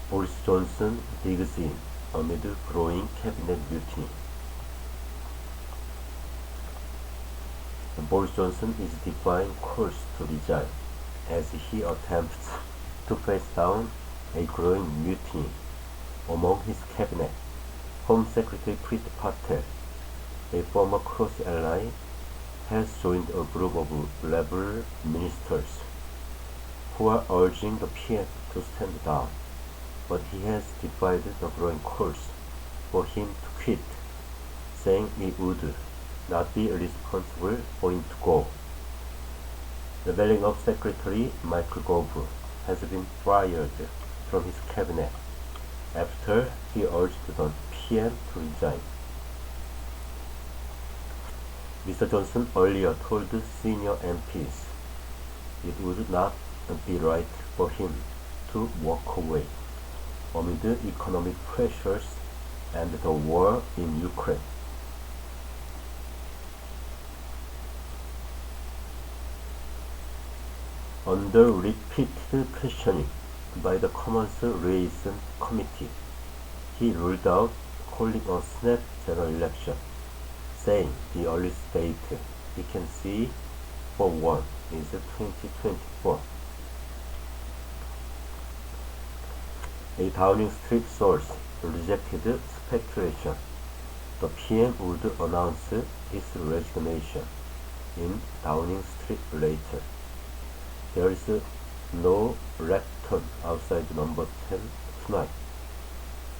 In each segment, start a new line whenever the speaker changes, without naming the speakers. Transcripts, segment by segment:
Boris Johnson digs in amid growing cabinet mutiny. Boris Johnson is defying calls to resign as he attempts to face down a growing mutiny among his cabinet. Home Secretary Preet Patel, a former Cross ally, has joined a group of Labour ministers who are urging the PM to stand down, but he has defied the growing calls for him to quit, saying he would not be responsible for him to go. The belling of Secretary Michael Gove has been fired from his cabinet after he urged the PM to resign. Mr. Johnson earlier told senior MPs it would not be right for him to walk away amid economic pressures and the war in Ukraine. Under repeated questioning by the Commons Liaison Committee, he ruled out calling a snap general election, saying the earliest date he can see for one is 2024. A Downing Street source rejected speculation the PM would announce his resignation in Downing Street later. There is no lectern outside number 10 tonight.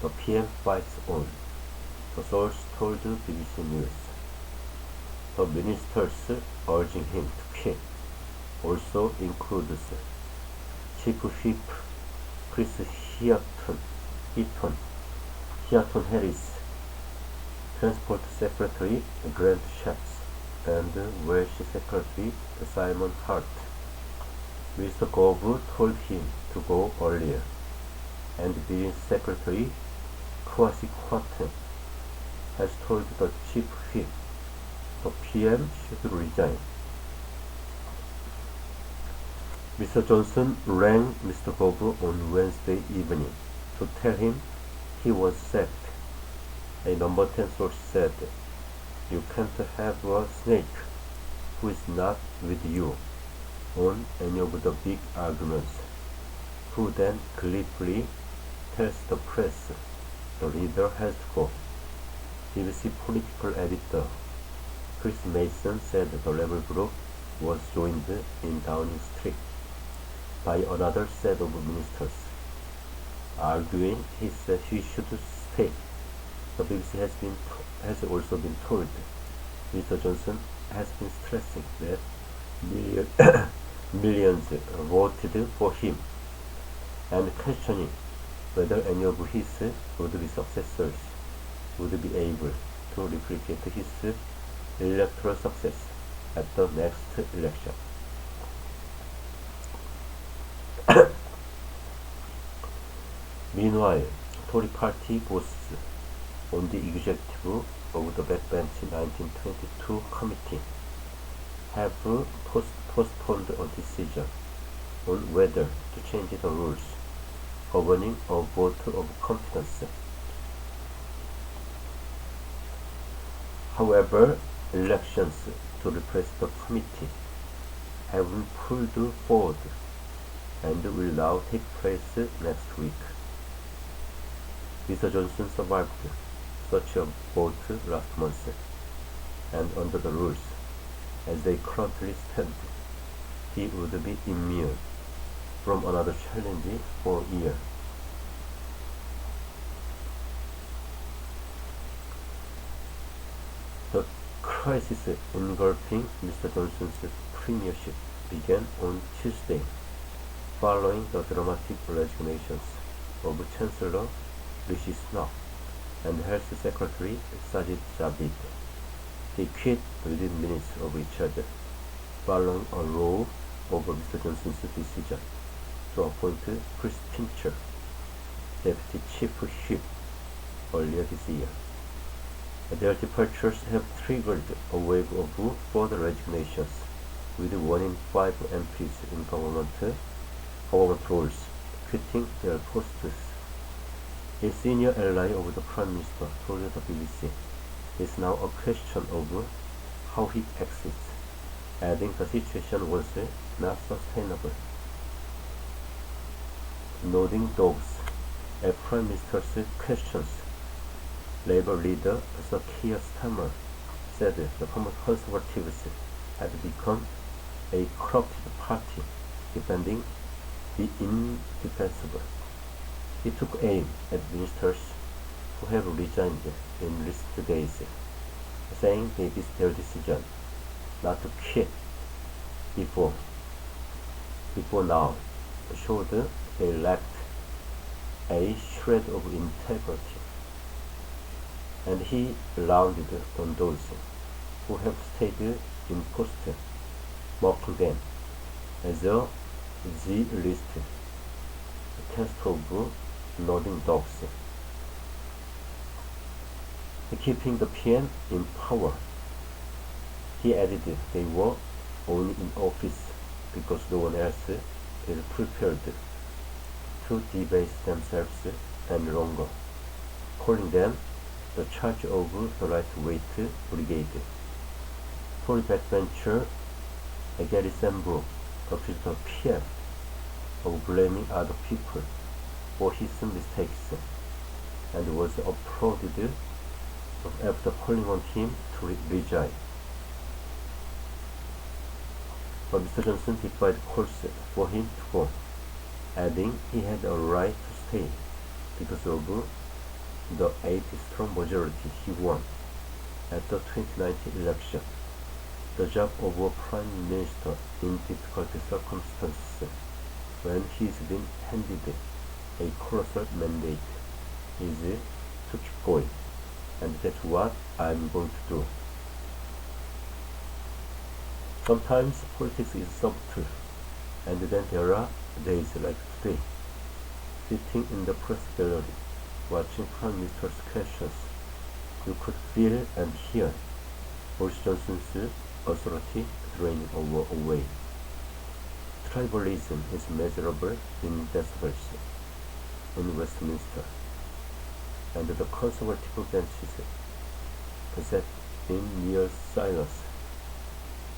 The PM fights on, the source told BBC News. The ministers urging him to quit also includes Chief Whip Chris Heaton Harris, Transport Secretary Grant Shapps, and Welsh Secretary Simon Hart. Mr. Gove told him to go earlier, and Business Secretary Kwasi Kwarteng has told the Chief Whip the PM should resign. Mr. Johnson rang Mr. Gove on Wednesday evening to tell him he was sacked. A number 10 source said, "You can't have a snake who is not with you on any of the big arguments," who then gleefully tells the press the leader has to go. BBC political editor Chris Mason said the Labour group was joined in Downing Street by another set of ministers, arguing he should stay. The BBC has also been told Mr. Johnson has been stressing that millions voted for him and questioning whether any of his would-be successors would be able to replicate his electoral success at the next election. Meanwhile, Tory party boasts on the executive of the backbench 1922 committee have postponed a decision on whether to change the rules governing a vote of confidence. However, elections to replace the committee have been pulled forward and will now take place next week. Mr. Johnson survived such a vote last month, and under the rules as they currently stand, he would be immune from another challenge for a year. The crisis engulfing Mr. Johnson's premiership began on Tuesday, following the dramatic resignations of Chancellor Rishi Sunak and Health Secretary Sajid Javid. They quit within minutes of each other, following a row over Mr. Johnson's decision to appoint Chris Pincher, Deputy Chief Whip, earlier this year. Their departures have triggered a wave of further resignations, with 1 in 5 MPs in government roles quitting their posts A senior ally of the Prime Minister told the BBC, "It's now a question of how he exits," adding the situation was not sustainable. Nodding dogs at Prime Minister's questions, Labour leader Sir Keir Starmer said the Conservatives had become a corrupted party defending the indefensible. He took aim at ministers who have resigned in recent days, saying their decision not to quit before now showed they lacked a shred of integrity, and he rounded on those who have stayed in post, mocking them as a Z-list cast of nodding dogs. Keeping the PM in power, he added they were only in office because no one else is prepared to debase themselves any longer, calling them the charge of the lightweight brigade. Tory backbencher Gary Sambro accused the PM of blaming other people for his mistakes and was applauded after calling on him to resign. But Mr. Johnson defied calls for him to go, adding he had a right to stay because of the 80-strong majority he won at the 2019 election. The job of a prime minister in difficult circumstances when he's been handed a colossal mandate is to keep going, and that's what I'm going to do. Sometimes politics is subtle, and then there are days like today, sitting in the press gallery, watching Prime Minister's questions, you could feel and hear Boris Johnson's authority draining away. Tribalism is measurable in decibels in Westminster, and the Conservative benches sat in near silence.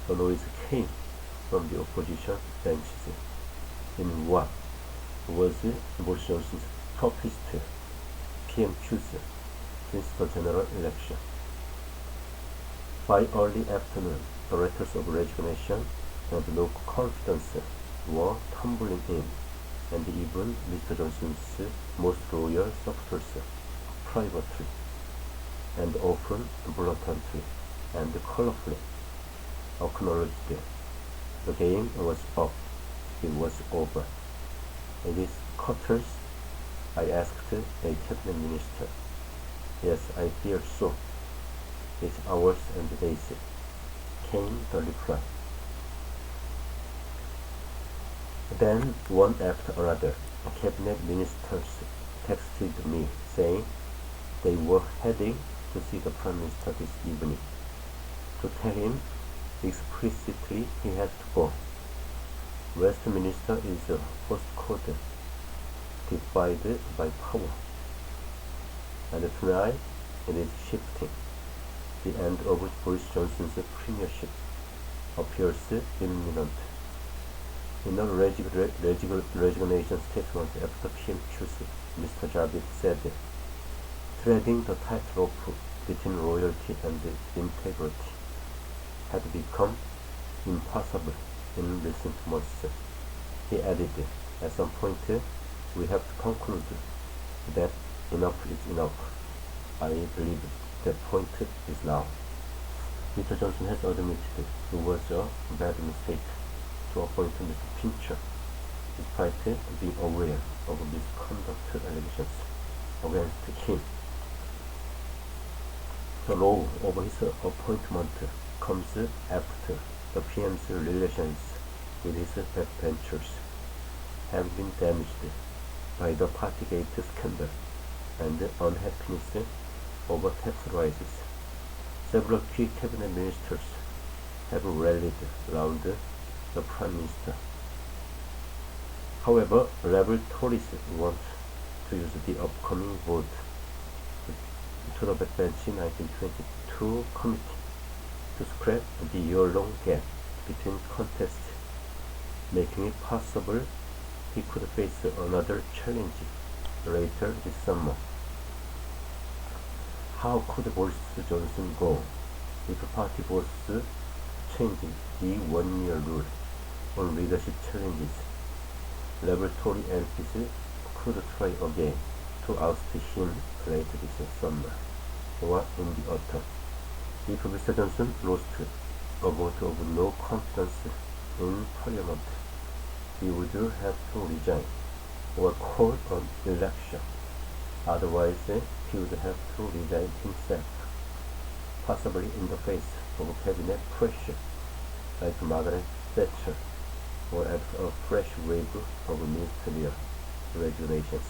The noise came from the opposition benches in what was Boris Johnson's toughest PMQs since the general election. By early afternoon, the letters of resignation and no confidence were tumbling in, and even Mr. Johnson's most loyal supporters privately and often blatantly and colorfully acknowledged the game was up, it was over. In these quarters, I asked a cabinet minister. Yes, I fear so. It's hours and days, came the reply. Then, one after another, cabinet ministers texted me saying they were heading to see the Prime Minister this evening to tell him explicitly he had to go. Westminster is a postcode divided by power, and tonight it is shifting. The end of Boris Johnson's premiership appears imminent. In a resignation statement after PMQs, Mr. Javid said, "Threading the tightrope between loyalty and integrity had become impossible in recent months." He added, "At some point, we have to conclude that enough is enough. I believe that point is now." Mr. Johnson has admitted it was a bad mistake to appoint Mr. Pincher, despite being aware of misconduct allegations against him. The law of his appointment comes after the PM's relations with his backbenchers have been damaged by the Partygate scandal and unhappiness over tax rises. Several key cabinet ministers have rallied around the Prime Minister. However, rebel Tories want to use the upcoming vote to the backbench 1922 committee to scrap the year-long gap between contests, making it possible he could face another challenge later this summer. How could Boris Johnson go if party boss changed the one-year rule on leadership challenges? Laboratory MPs could try again to oust him later this summer or in the autumn. If Mr. Johnson lost a vote of no confidence in Parliament, he would have to resign or call an election. Otherwise, he would have to resign himself, possibly in the face of cabinet pressure, like Margaret Thatcher, or after a fresh wave of ministerial resignations.